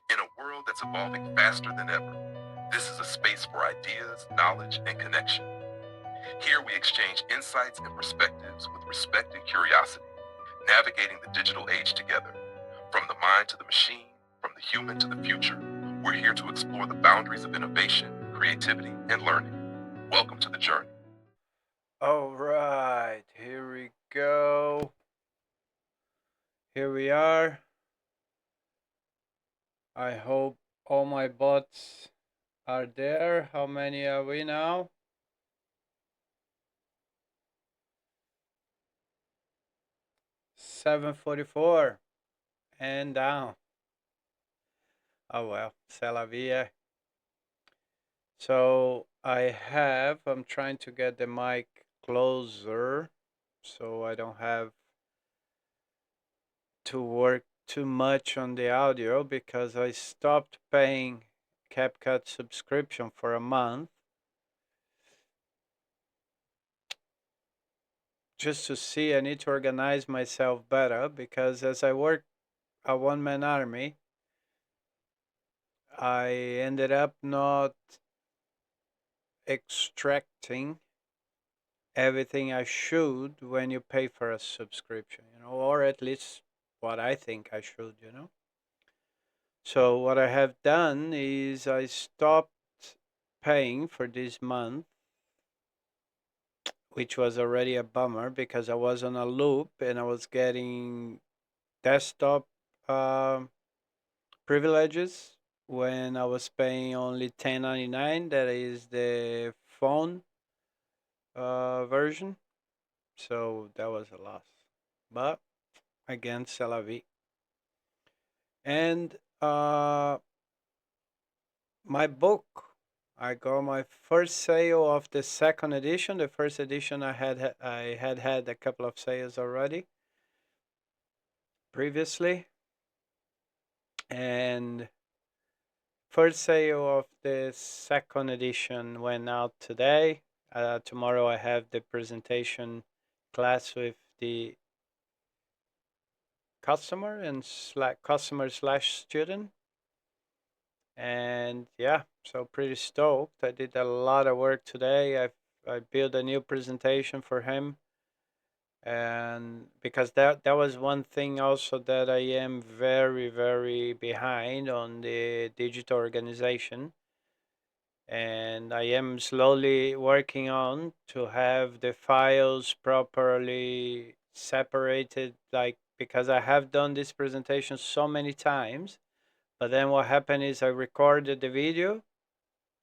In a world that's evolving faster than ever, this is a space for ideas, knowledge, and connection. Here we exchange insights and perspectives with respect and curiosity, navigating the digital age together. From the mind to the machine, from the human to the future, we're here to explore the boundaries of innovation, creativity, and learning. Welcome to the journey. All right, here we go. Here we are. I hope all my bots are there. How many are we now? 744 and down. Oh well, c'est la vie. So I'm trying to get the mic closer so I don't have to work too much on the audio because I stopped paying CapCut subscription for a month just to see. I need to organize myself better because as I work a one-man army, I ended up not extracting everything I should when you pay for a subscription, or at least what I think I should. So what I have done is I stopped paying for this month, which was already a bummer because I was on a loop and I was getting desktop uh, privileges when I was paying only $10.99. That is the phone version. So that was a loss. But again, c'est la vie. And my book, I got my first sale of the second edition. The first edition I had a couple of sales already previously, and first sale of the second edition went out today. Tomorrow I have the presentation class with the customer and customer/student. And yeah, so pretty stoked. I did a lot of work today. I built a new presentation for him, and because that was one thing also that I am very very behind on the digital organization, and I am slowly working on to have the files properly separated, like because I have done this presentation so many times, but then what happened is I recorded the video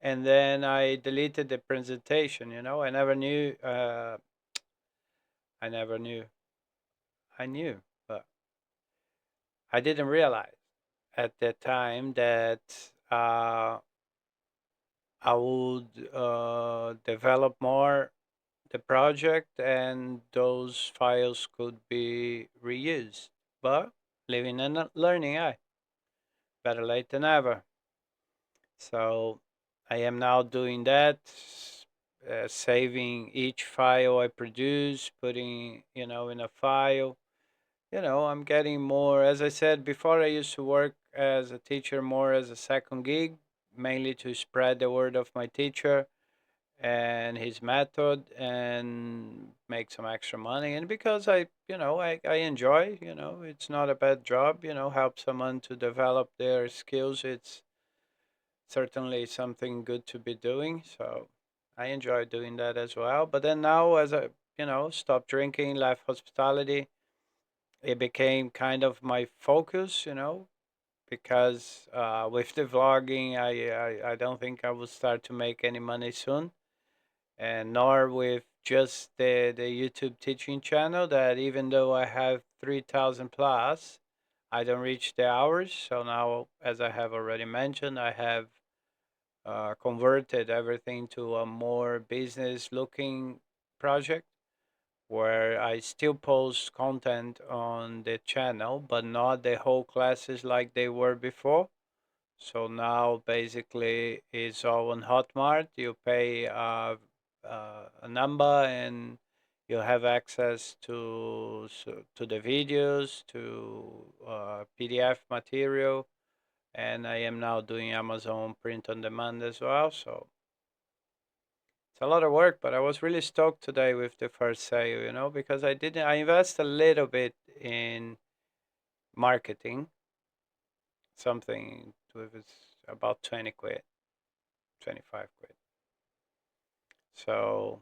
and then I deleted the presentation. I never knew. I never knew. I knew, but I didn't realize at that time that I would develop more the project and those files could be reused. But living and learning, better late than never. So I am now doing that, saving each file I produce, putting in a file. I'm getting more. As I said before, I used to work as a teacher more as a second gig, mainly to spread the word of my teacher and his method and make some extra money. And because I enjoy, it's not a bad job, help someone to develop their skills. It's certainly something good to be doing. So I enjoy doing that as well. But then now, as I, stopped drinking, left hospitality, it became kind of my focus, because with the vlogging, I don't think I will start to make any money soon, and nor with just the YouTube teaching channel. That even though I have 3,000 plus, I don't reach the hours. So now, as I have already mentioned, I have converted everything to a more business looking project where I still post content on the channel, but not the whole classes like they were before. So now basically it's all on Hotmart. You pay a number and you have access to the videos, to PDF material, and I am now doing Amazon print on demand as well. So it's a lot of work, but I was really stoked today with the first sale, because I invest a little bit in marketing, something with about 20 quid, 25 quid. So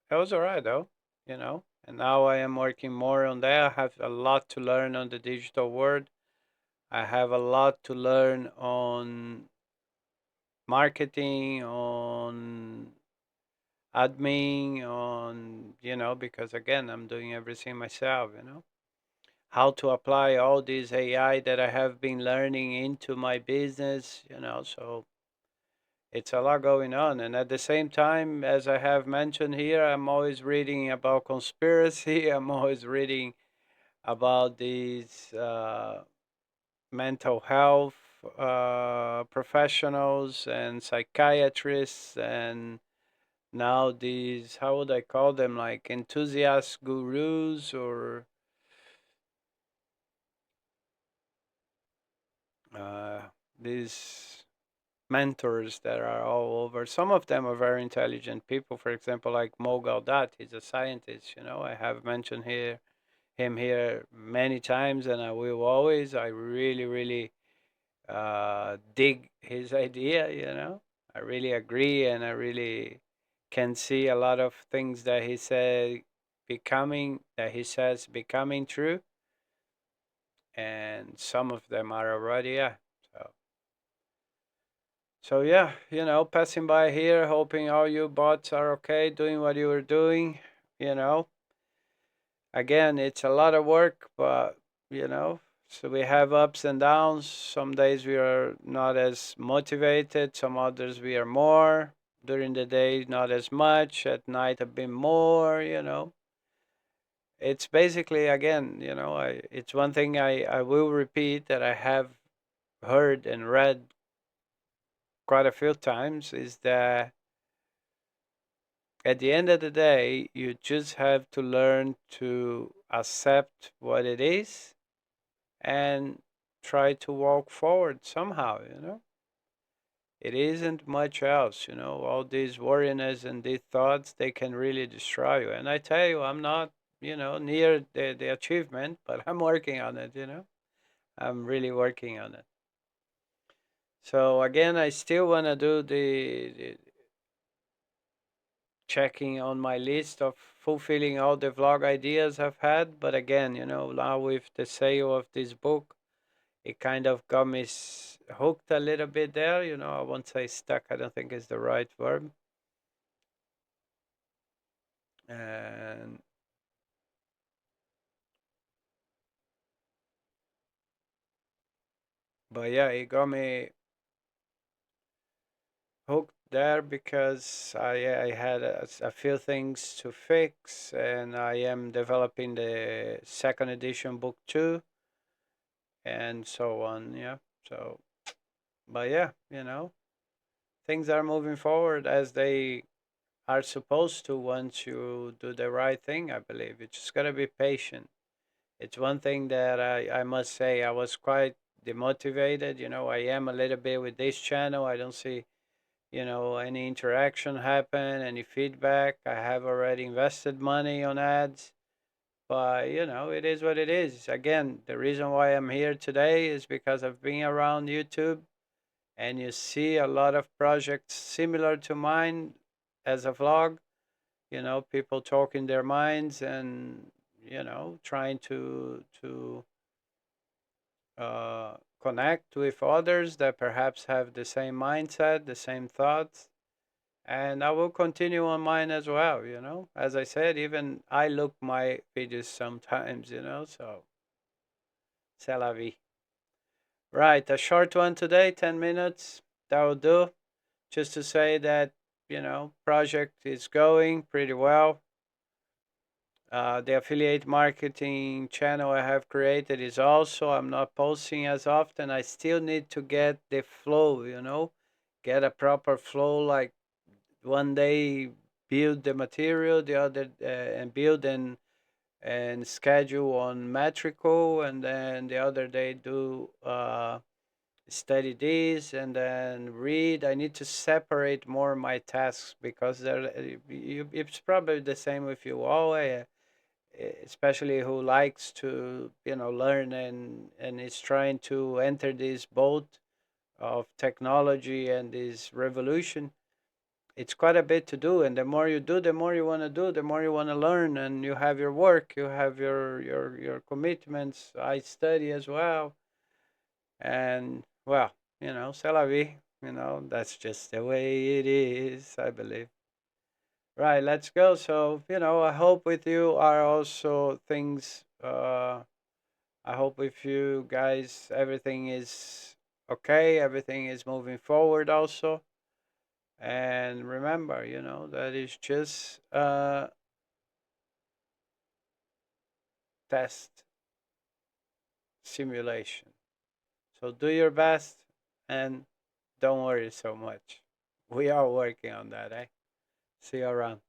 it was all right though. And now I am working more on that. I have a lot to learn on the digital world. I have a lot to learn on marketing, on admin, because again, I'm doing everything myself. How to apply all this AI that I have been learning into my business. So it's a lot going on. And at the same time, as I have mentioned here, I'm always reading about conspiracy. I'm always reading about these mental health professionals and psychiatrists, and now these, how would I call them, like enthusiast gurus, or uh, these mentors that are all over. Some of them are very intelligent people. For example, like Mogul Dat, he's a scientist. I have mentioned him here many times, and I will always. I really, really dig his idea. I really agree, and I really can see a lot of things that he says becoming true, and some of them are already, yeah. So yeah, passing by here, hoping all you bots are okay, doing what you were doing. You know, again, it's a lot of work, but so we have ups and downs. Some days we are not as motivated, some others we are more. During the day, not as much. At night, a bit more. It's basically, again, it's one thing I will repeat that I have heard and read quite a few times, is that at the end of the day, you just have to learn to accept what it is and try to walk forward somehow. It isn't much else. All these worriness and these thoughts, they can really destroy you. And I tell you, I'm not, near the achievement, but I'm working on it. I'm really working on it. So again, I still want to do the checking on my list of fulfilling all the vlog ideas I've had. But again, now with the sale of this book, it kind of got me hooked a little bit there. I won't say stuck, I don't think is the right verb. And but yeah, it got me hooked there because I had a few things to fix, and I am developing the second edition book too, and so on. Yeah. So, but yeah, things are moving forward as they are supposed to once you do the right thing, I believe. You just got to be patient. It's one thing that I must say, I was quite demotivated. I am a little bit with this channel. I don't see, any interaction happen, any feedback. I have already invested money on ads, but, it is what it is. Again, the reason why I'm here today is because I've been around YouTube, and you see a lot of projects similar to mine as a vlog, people talking their minds, and trying to connect with others that perhaps have the same mindset, the same thoughts. And I will continue on mine as well. As I said, even I look my videos sometimes. So c'est la vie. Right, a short one today, 10 minutes. That will do. Just to say that, project is going pretty well. The affiliate marketing channel I have created is also, I'm not posting as often. I still need to get the flow, get a proper flow, like one day build the material, the other and build and schedule on metrical, and then the other day do study this and then read. I need to separate more my tasks because it's probably the same with you all, especially who likes to learn and is trying to enter this boat of technology and this revolution. It's quite a bit to do, and the more you do, the more you want to do, the more you want to learn, and you have your work, you have your commitments. I study as well, and well, c'est la vie. That's just the way it is, I believe. Right, let's go. So, I hope with you are also things. I hope with you guys everything is okay, everything is moving forward also. And remember, that is just a test simulation. So do your best and don't worry so much. We are working on that, eh? See you around.